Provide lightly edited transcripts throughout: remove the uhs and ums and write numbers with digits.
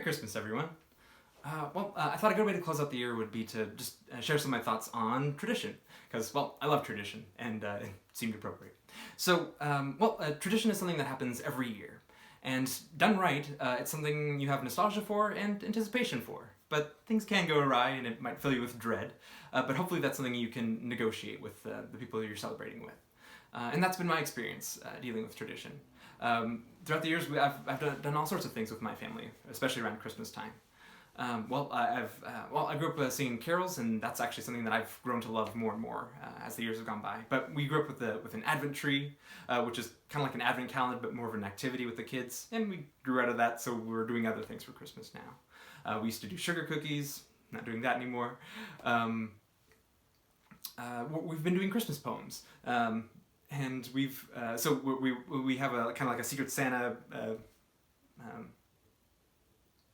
Christmas, everyone. I thought a good way to close out the year would be to just share some of my thoughts on tradition, because, well, I love tradition, and it seemed appropriate. So, tradition is something that happens every year, and done right, it's something you have nostalgia for and anticipation for. But things can go awry, and it might fill you with dread, but hopefully that's something you can negotiate with the people you're celebrating with. And that's been my experience dealing with tradition. Throughout the years, I've done all sorts of things with my family, especially around Christmas time. I grew up singing carols, and that's actually something that I've grown to love more and more as the years have gone by. But we grew up with an Advent tree, which is kind of like an Advent calendar, but more of an activity with the kids. And we grew out of that, so we're doing other things for Christmas now. We used to do sugar cookies, not doing that anymore. We've been doing Christmas poems. And we have a kind of like a Secret Santa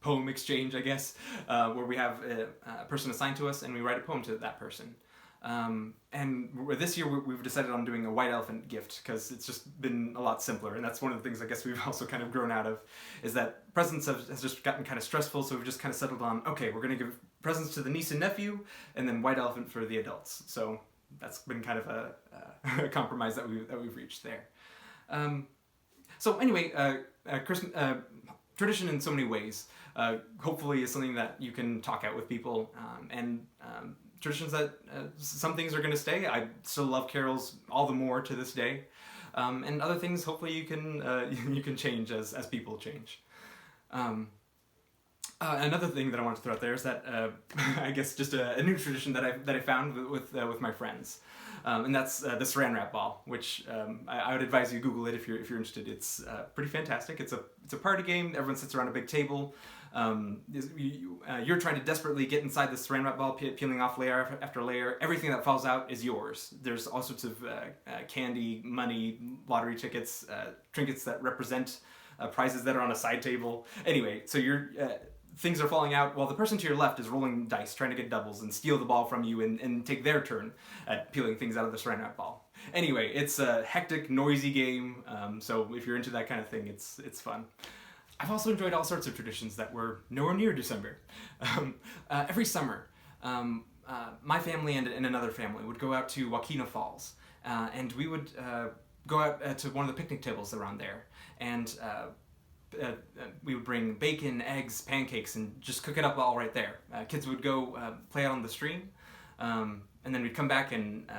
poem exchange, I guess, where we have a person assigned to us and we write a poem to that person. And this year we've decided on doing a white elephant gift because it's just been a lot simpler, and that's one of the things I guess we've also kind of grown out of, is that presents has just gotten kind of stressful, so we've just kind of settled on, okay, we're going to give presents to the niece and nephew, and then white elephant for the adults. So that's been kind of a compromise that we've reached there. So anyway, Christmas tradition in so many ways hopefully is something that you can talk out with people, and traditions that some things are going to stay. I still love carols all the more to this day, and other things hopefully you can change as people change. Another thing that I want to throw out there is that I guess just a new tradition that I found with my friends, and that's the Saran Wrap ball, which I would advise you Google it if you're interested. It's pretty fantastic. It's a party game. Everyone sits around a big table. You're trying to desperately get inside the Saran Wrap ball, peeling off layer after layer. Everything that falls out is yours. There's all sorts of candy, money, lottery tickets, trinkets that represent prizes that are on a side table. Anyway, so things are falling out while the person to your left is rolling dice, trying to get doubles and steal the ball from you and take their turn at peeling things out of the Saran Wrap ball. Anyway, it's a hectic, noisy game, so if you're into that kind of thing, it's fun. I've also enjoyed all sorts of traditions that were nowhere near December. Every summer, my family and another family would go out to Wakena Falls, and we would go out to one of the picnic tables around there, and we would bring bacon, eggs, pancakes, and just cook it up all right there. Kids would go play out on the stream, and then we'd come back and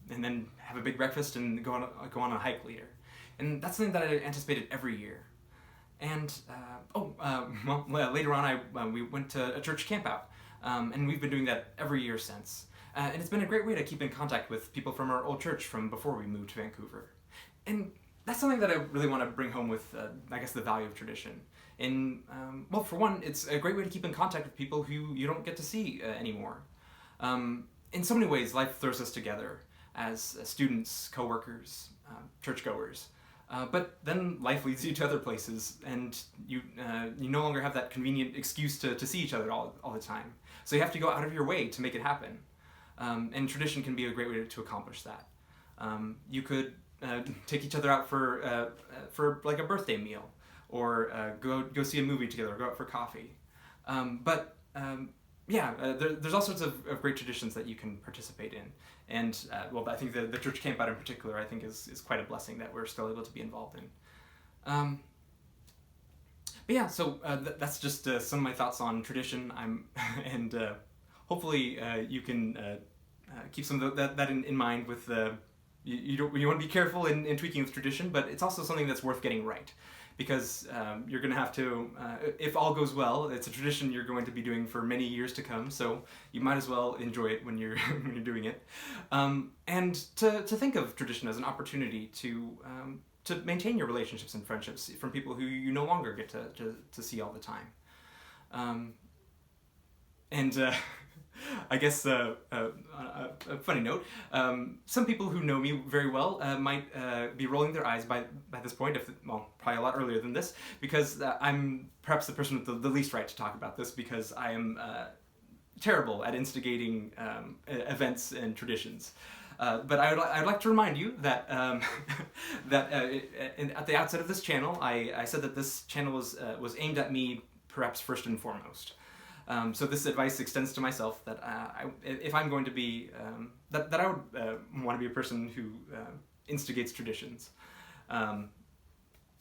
then have a big breakfast and go on a hike later. And that's something that I anticipated every year. And later on we went to a church campout, and we've been doing that every year since. And it's been a great way to keep in contact with people from our old church from before we moved to Vancouver. And that's something that I really want to bring home with, I guess, the value of tradition. And, for one, it's a great way to keep in contact with people who you don't get to see anymore. In so many ways, life throws us together as students, co-workers, churchgoers. But then life leads you to other places, and you no longer have that convenient excuse to see each other all the time. So you have to go out of your way to make it happen. And tradition can be a great way to accomplish that. You could take each other out for like a birthday meal, or go see a movie together, or go out for coffee. There's all sorts of great traditions that you can participate in, and I think the church campout in particular, I think is quite a blessing that we're still able to be involved in. That's just some of my thoughts on tradition. Hopefully you can keep some of that in mind with you want to be careful in tweaking with tradition, but it's also something that's worth getting right, because you're going to have to, if all goes well, it's a tradition you're going to be doing for many years to come, so you might as well enjoy it when you're doing it. And to think of tradition as an opportunity to maintain your relationships and friendships from people who you no longer get to see all the time. I guess a funny note, some people who know me very well might be rolling their eyes by this point, probably a lot earlier than this, because I'm perhaps the person with the least right to talk about this, because I am terrible at instigating events and traditions. But I'd like to remind you that at the outset of this channel, I said that this channel was aimed at me perhaps first and foremost. So this advice extends to myself that if I'm going to be, that I would want to be a person who instigates traditions.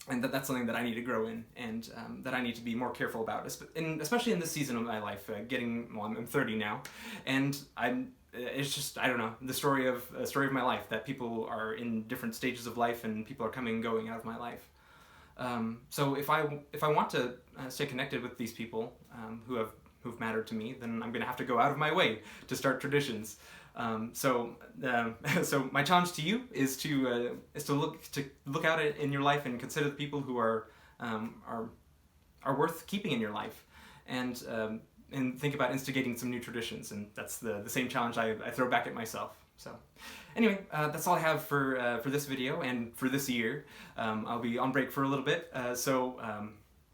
And that's something that I need to grow in, and that I need to be more careful about, especially in this season of my life. I'm 30 now, and it's just, I don't know, the story of my life, that people are in different stages of life and people are coming and going out of my life. So if I want to stay connected with these people who've mattered to me, then I'm going to have to go out of my way to start traditions. So my challenge to you is to look out in your life and consider the people who are worth keeping in your life, and think about instigating some new traditions. And that's the same challenge I throw back at myself. So anyway, that's all I have for this video and for this year. I'll be on break for a little bit,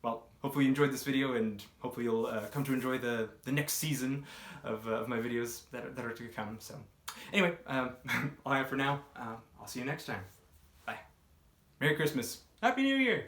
well, hopefully you enjoyed this video, and hopefully you'll come to enjoy the next season of my videos that are to come. So anyway, all I have for now. I'll see you next time. Bye. Merry Christmas. Happy New Year.